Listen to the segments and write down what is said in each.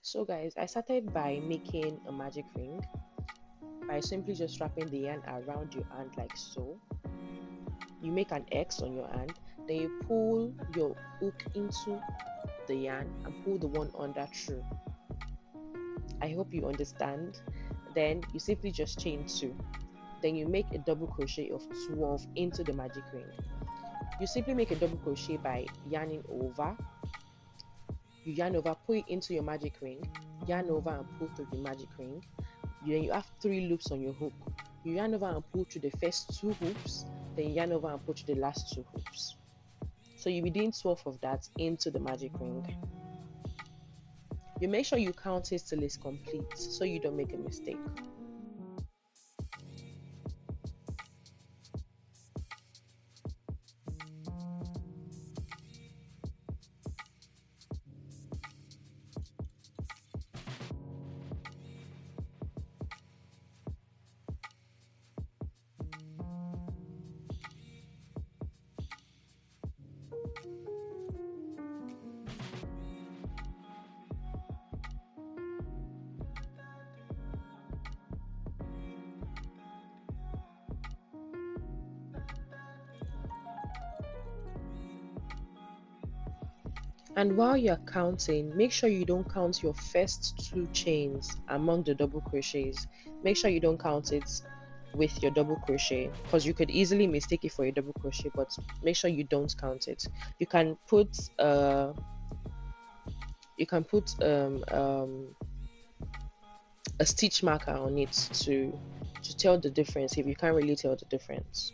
So guys, I started by making a magic ring by simply just wrapping the yarn around your hand like so. You make an X on your hand, then you pull your hook into the yarn and pull the one under through. I hope you understand. Then you simply just chain 2. Then you make a double crochet of 12 into the magic ring. You simply make a double crochet by yarning over. You yarn over, pull it into your magic ring, yarn over and pull through the magic ring. Then you have 3 loops on your hook. You yarn over and pull through the first 2 hoops, then you yarn over and pull through the last 2 hoops. So you'll be doing 12 of that into the magic ring. You make sure you count it till it's complete so you don't make a mistake. And while you're counting, make sure you don't count your first 2 chains among the double crochets. Make sure you don't count it with your double crochet because you could easily mistake it for a double crochet, but make sure you don't count it. You can put you can put a stitch marker on it to tell the difference if you can't really tell the difference.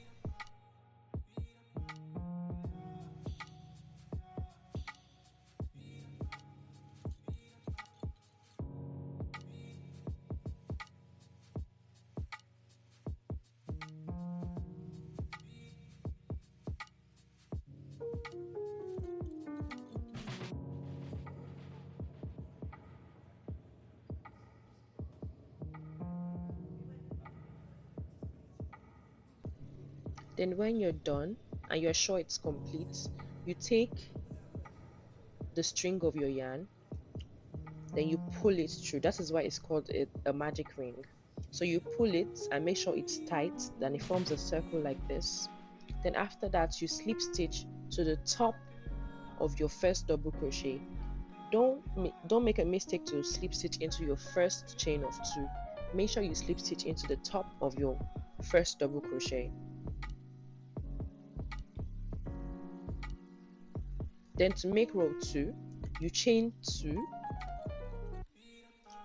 Then when you're done and you're sure it's complete, you take the string of your yarn, then you pull it through. That is why it's called a magic ring. So you pull it and make sure it's tight, then it forms a circle like this. Then after that, you slip stitch to the top of your first double crochet. Don't make a mistake to slip stitch into your first chain of 2. Make sure you slip stitch into the top of your first double crochet. Then to make row 2, you chain 2.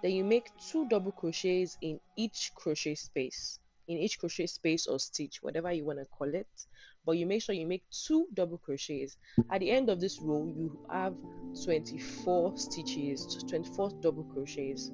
Then you make 2 double crochets in each crochet space, or stitch, whatever you want to call it. But you make sure you make 2 double crochets. At the end of this row, you have 24 stitches, 24 double crochets.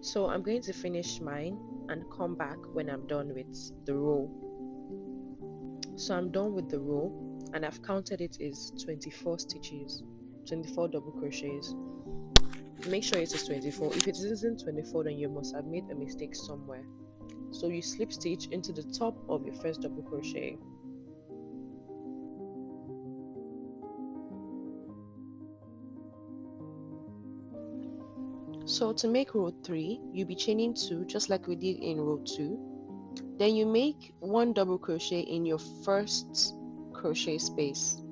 So I'm going to finish mine and come back when I'm done with the row. So I'm done with the row and I've counted it is 24 stitches, 24 double crochets. Make sure it is 24. If it isn't 24, then you must have made a mistake somewhere. So you slip stitch into the top of your first double crochet. So to make row 3, you'll be chaining 2 just like we did in row 2. Then you make 1 double crochet in your first crochet space.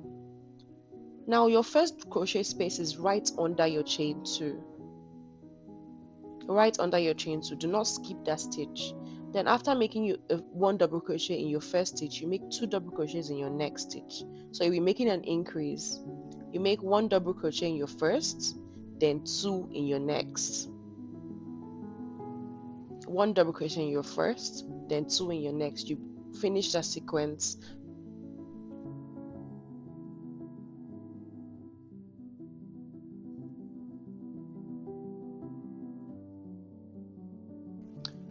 Now your first crochet space is right under your chain 2. Right under your chain 2. Do not skip that stitch. Then after making 1 double crochet in your first stitch, you make 2 double crochets in your next stitch. So you'll be making an increase. You make 1 double crochet in your first, then 2 in your next. 1 double crochet in your first, then 2 in your next. You finish that sequence.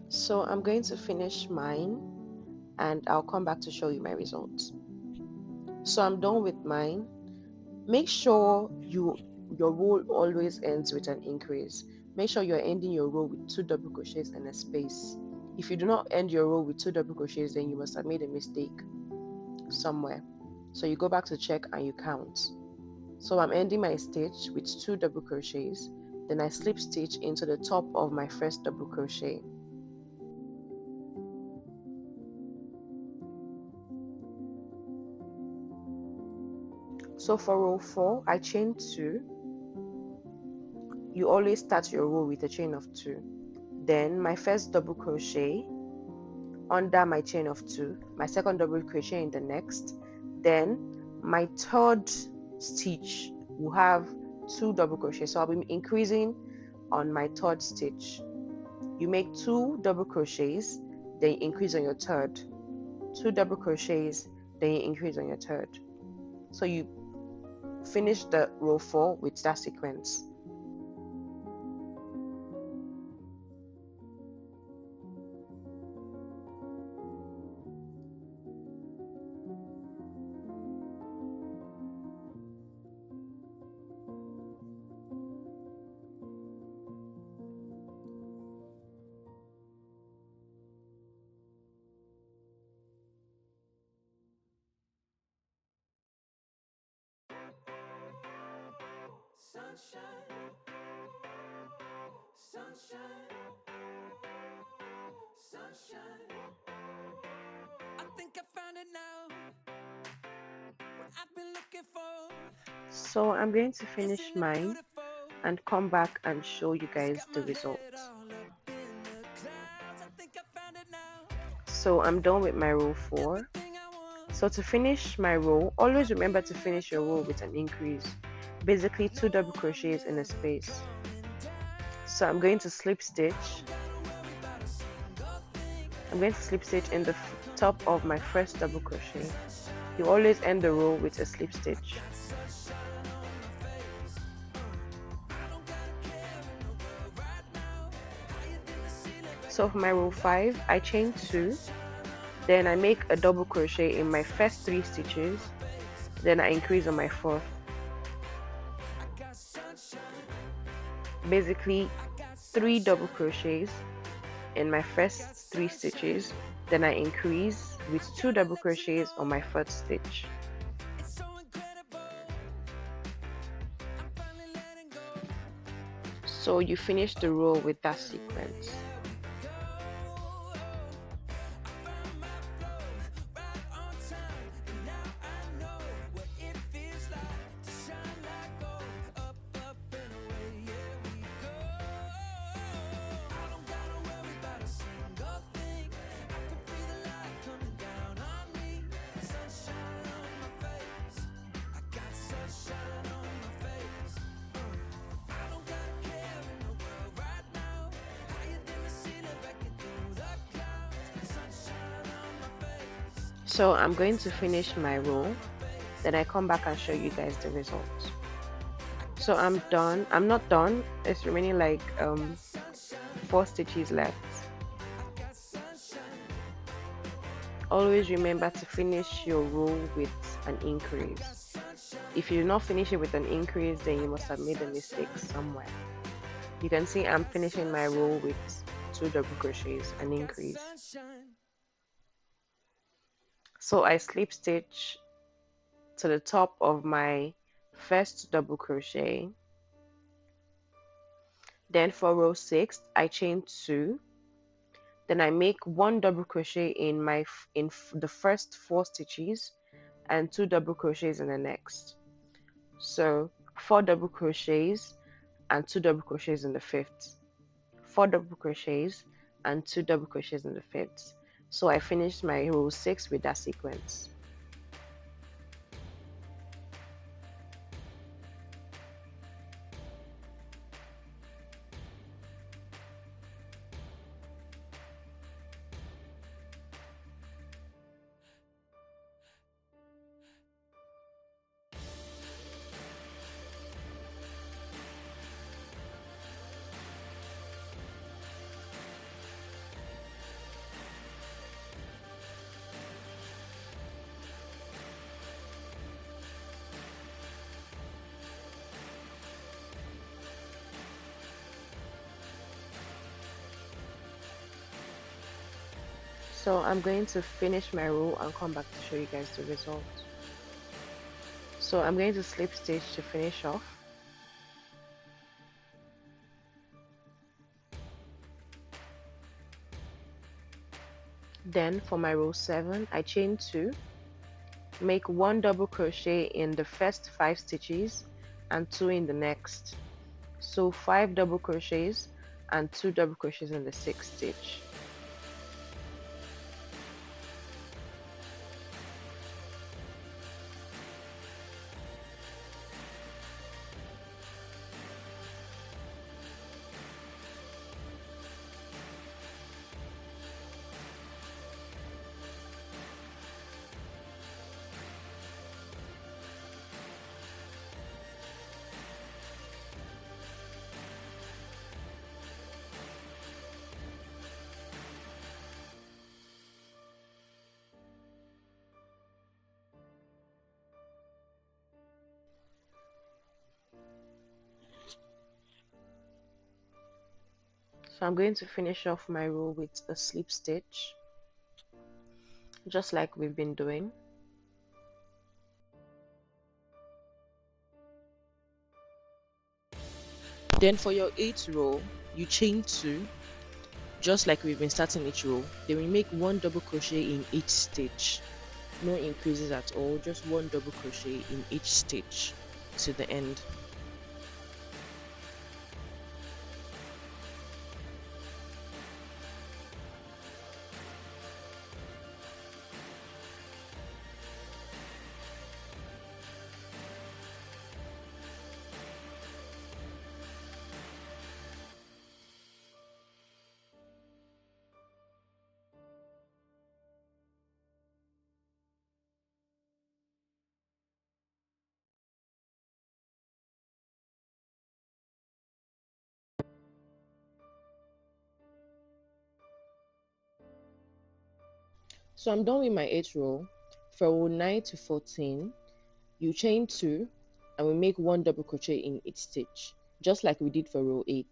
So I'm going to finish mine and I'll come back to show you my results. So I'm done with mine. Make sure your row always ends with an increase. Make sure you're ending your row with 2 double crochets and a space. If you do not end your row with 2 double crochets, then you must have made a mistake somewhere. So you go back to check and you count. So I'm ending my stitch with 2 double crochets, then I slip stitch into the top of my first double crochet. So for row 4, I chain 2. You always start your row with a chain of 2. Then my first double crochet under my chain of 2, my second double crochet in the next, then my third stitch will have 2 double crochets. So I'll be increasing on my third stitch. You make 2 double crochets, then you increase on your third. 2 double crochets, then you increase on your third. So you finish the row 4 with that sequence. Sunshine, sunshine, sunshine. I think I found it now. What I've been looking for. So I'm going to finish mine and come back and show you guys the results. So I'm done with my row 4. So to finish my row, always remember to finish your row with an increase, basically 2 double crochets in a space. So I'm going to slip stitch. I'm going to slip stitch in the top of my first double crochet. You always end the row with a slip stitch. So for my row 5, I chain 2, then I make a double crochet in my first 3 stitches, then I increase on my 4th. Basically 3 double crochets in my first 3 stitches, then I increase with 2 double crochets on my 4th stitch. So you finish the row with that sequence. So I'm going to finish my row, then I come back and show you guys the results. So I'm done. I'm not done. It's remaining like 4 stitches left. Always remember to finish your row with an increase. If you do not finish it with an increase, then you must have made a mistake somewhere. You can see I'm finishing my row with 2 double crochets, an increase. So I slip stitch to the top of my first double crochet. Then for row 6, I chain 2. Then I make 1 double crochet in the first 4 stitches and 2 double crochets in the next. So 4 double crochets and 2 double crochets in the 5th. 4 double crochets and 2 double crochets in the 5th. So I finished my row 6 with that sequence. So I'm going to finish my row and come back to show you guys the result. So I'm going to slip stitch to finish off. Then for my row 7, I chain 2, make 1 double crochet in the first 5 stitches and 2 in the next. So 5 double crochets and 2 double crochets in the 6th stitch. So I'm going to finish off my row with a slip stitch, just like we've been doing. Then for your 8th row, you chain 2, just like we've been starting each row. Then we make 1 double crochet in each stitch. No increases at all, just 1 double crochet in each stitch to the end. So I'm done with my 8th row. For row 9 to 14, you chain 2 and we make 1 double crochet in each stitch, just like we did for row 8.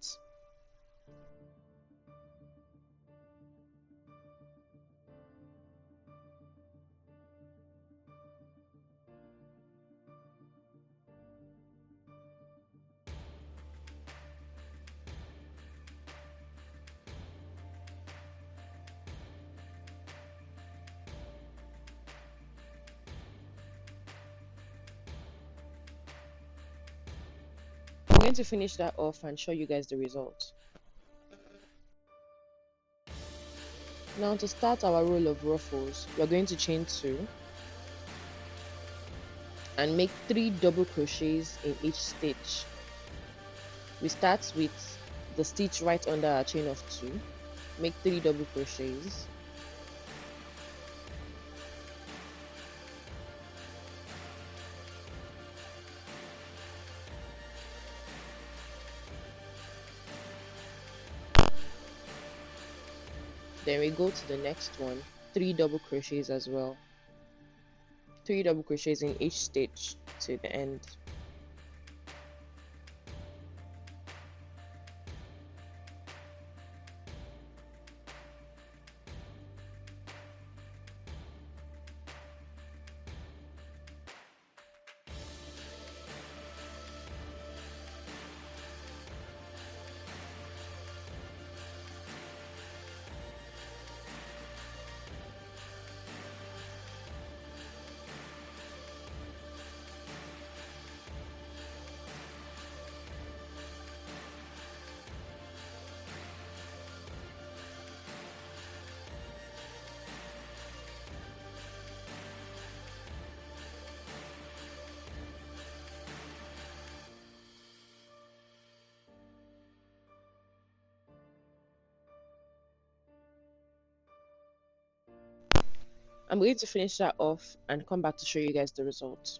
I'm going to finish that off and show you guys the result. Now to start our row of ruffles, we are going to chain 2 and make 3 double crochets in each stitch. We start with the stitch right under our chain of 2, make 3 double crochets, then we go to the next one, 3 double crochets as well, 3 double crochets in each stitch to the end. I'm going to finish that off and come back to show you guys the result.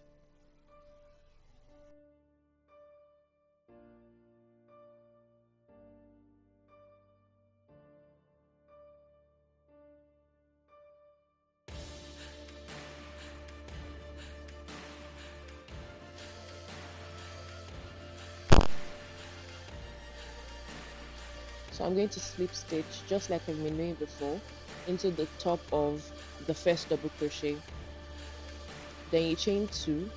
So I'm going to slip stitch just like I've been doing before. into the top of the first double crochet. Then you chain 2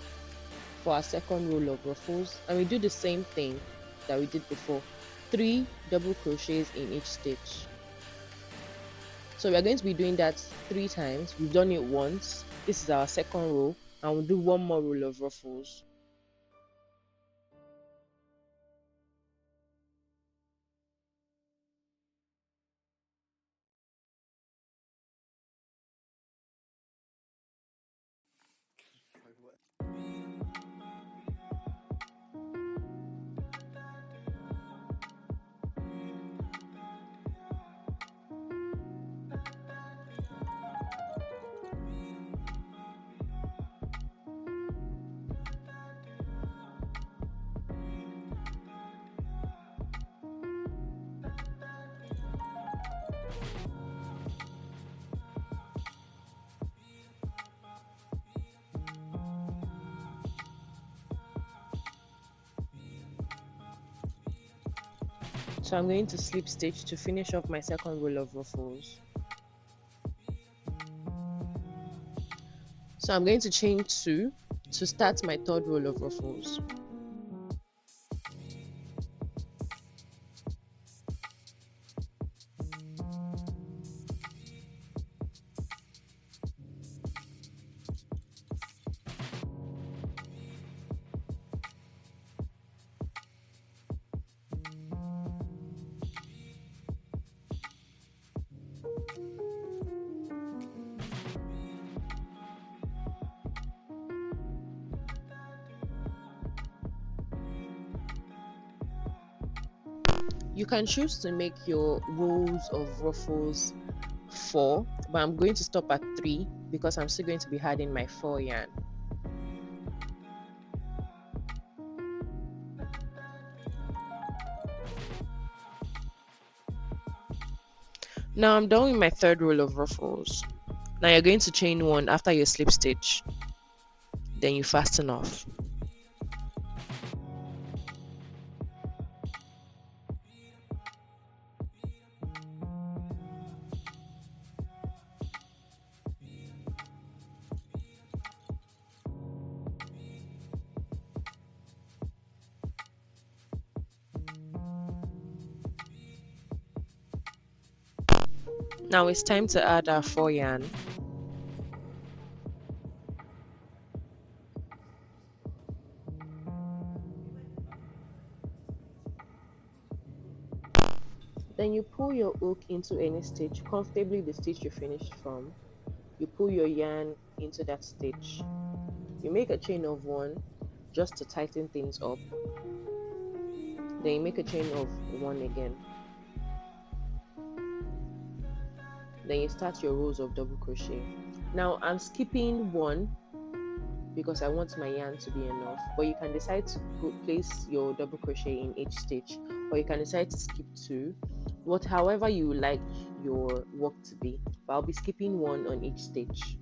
for our second row of ruffles, and we do the same thing that we did before, 3 double crochets in each stitch. So we're going to be doing that 3 times. We've done it once. This is our second row, and we'll do one more row of ruffles. So I'm going to slip stitch to finish off my second row of ruffles. So I'm going to chain 2 to start my third row of ruffles. You can choose to make your rows of ruffles 4, but I'm going to stop at 3 because I'm still going to be adding my 4 yarn. Now I'm done with my third row of ruffles. Now you're going to chain 1 after your slip stitch, then you fasten off. Now it's time to add our 4 yarn. Then you pull your hook into any stitch, comfortably the stitch you finished from. You pull your yarn into that stitch. You make a chain of 1 just to tighten things up. Then you make a chain of 1 again. Then you start your rows of double crochet. Now I'm skipping 1 because I want my yarn to be enough, but you can decide to place your double crochet in each stitch, or you can decide to skip 2, however you like your work to be, but I'll be skipping 1 on each stitch.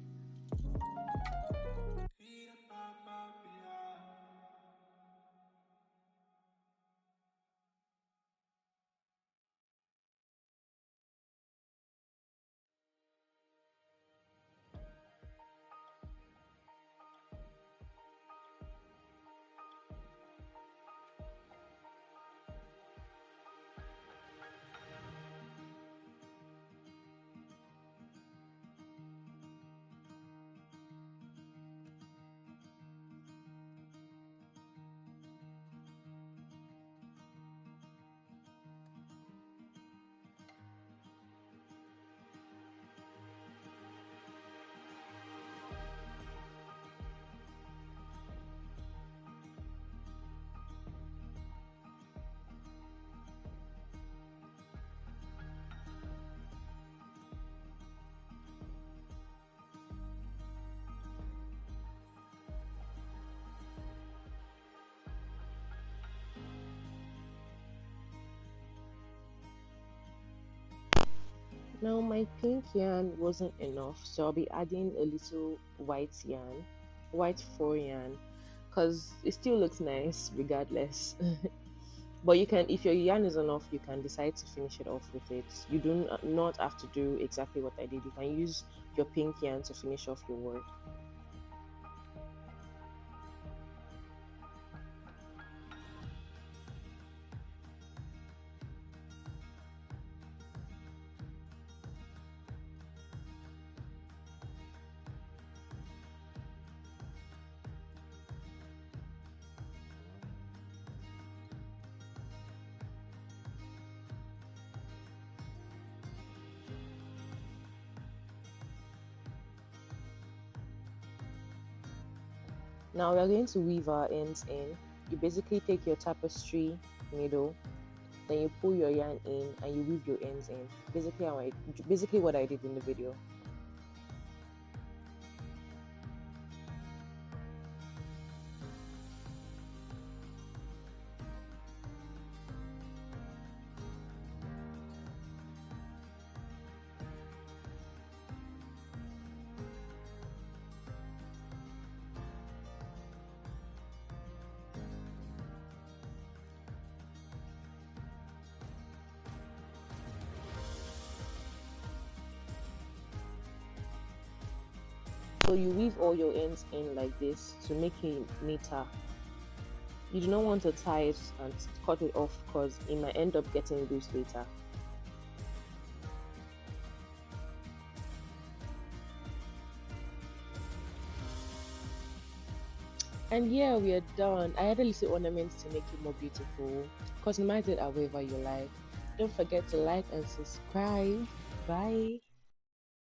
Now my pink yarn wasn't enough, so I'll be adding a little white yarn, white 4 yarn, because it still looks nice regardless. But you can, if your yarn is enough, you can decide to finish it off with it. You do not have to do exactly what I did. You can use your pink yarn to finish off your work. Now we are going to weave our ends in. You basically take your tapestry needle, then you pull your yarn in and you weave your ends in. Basically what I did in the video. So you weave all your ends in like this to make it neater. You do not want to tie it and cut it off because it might end up getting loose later. And yeah, we are done. I added little ornaments to make it more beautiful. Customize it however you like. Don't forget to like and subscribe. Bye.